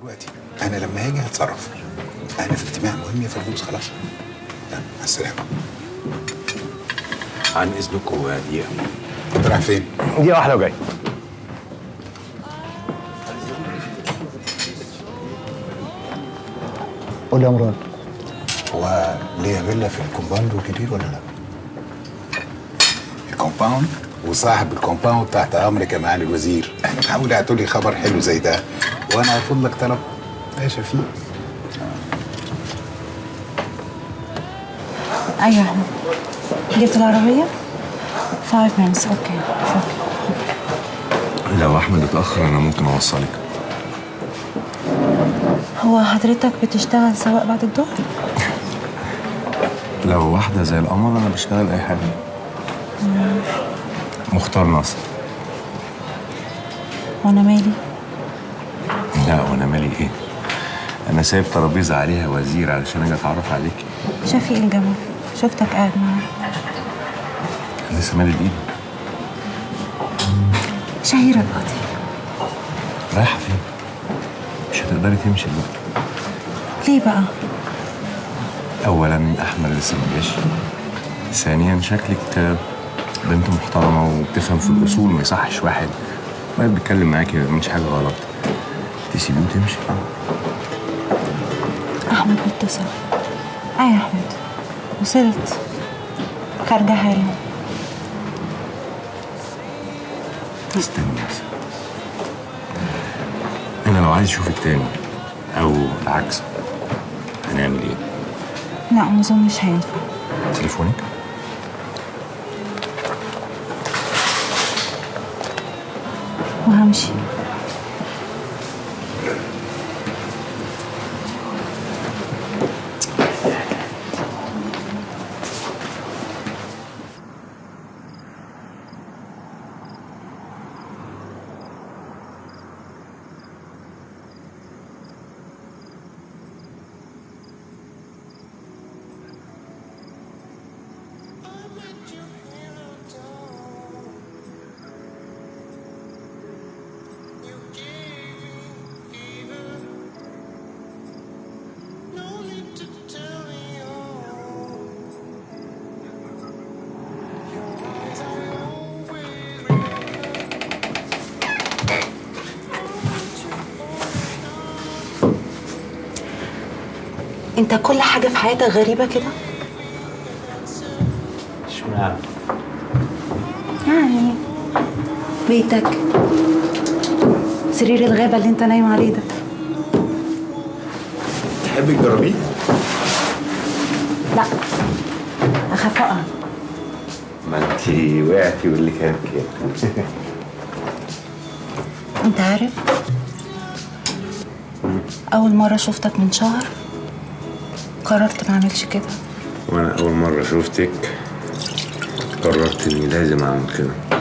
دلوقتي، انا لما هاجي هتصرف. انا في اجتماع مهم يا فردوس، خلاص. مع السلامه. عن اذنكم دقيقه. انت رايح فين؟ دقيقة واحدة وجاي. قول يا مراد. هو ليا فيلا في الكومباوند الجديد ولا لا؟ الكومباوند وصاحب الكومباوند تحت امرك يا معالي الوزير. احنا بحاول اعطولي خبر حلو زي ده وانا هرفض لك طلب. يا شفيق. ايوه احمد، جبت العربية؟ 5 minutes. اوكي. لو احمد اتاخر انا ممكن اوصلك. هو حضرتك بتشتغل سواق بعد الظهر؟ لو واحده زي القمر انا بشتغل اي حاجه. مختار ناصر. وانا مالي؟ لا وانا مالي ايه؟ انا سايب ترابيزه عليها وزير علشان اجي اتعرف عليكي. شفيق الجمال، شفتك قاعد معاه. لسه مالي بايدي. شهيرة القاضي. رايحه فين؟ مش هتقدري تمشي دلوقتي. ليه بقى؟ اولا احمد لسه ما جاش. ثانيا شكلك بنت محترمه وبتفهم في الاصول، ما يصحش واحد واقف بيتكلم معاكي ما بيعملش حاجه غلط تسيبيه وتمشي. احمد متصل. اي يا احمد، وصلت، خارجة حالا. استني بس. انا لو عايز اشوفك تاني او العكس هنعمل ايه؟ لا ما اظنش هينفع. تليفونك؟ وهمشي. انت كل حاجة في حياتك غريبة كده؟ اشمعنى؟ يعني بيتك، سرير الغابة اللي انت نايم عليه ده. تحبي تجربيه؟ لا، اخاف اقع. ما انت وقعتي واللي كان كده. انت عارف، اول مرة شفتك من شهر قررت ما اعملش كده. وانا اول مره شفتك قررت اني لازم اعمل كده.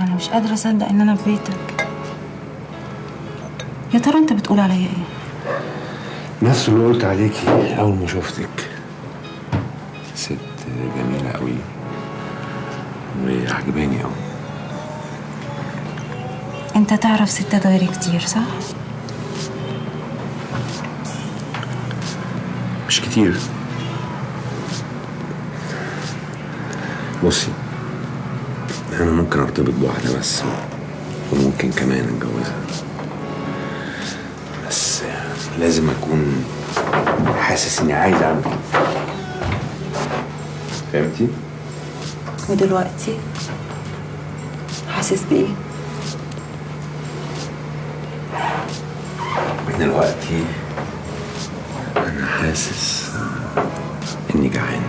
انا مش قادرة اصدق ان انا في بيتك. يا ترى انت بتقول عليا ايه؟ نفس اللي قلت عليكي اول ما شفتك. ست جميله قوي وعجباني قوي. انت تعرف ستات غيري كتير صح؟ مش كتير. بصي، انا ممكن ارتبط بواحده بس وممكن كمان اتجوزها، بس لازم اكون حاسس اني عايز اعمل كده. فهمتي؟ ودلوقتي حاسس بايه؟ دلوقتي انا حاسس اني جعان.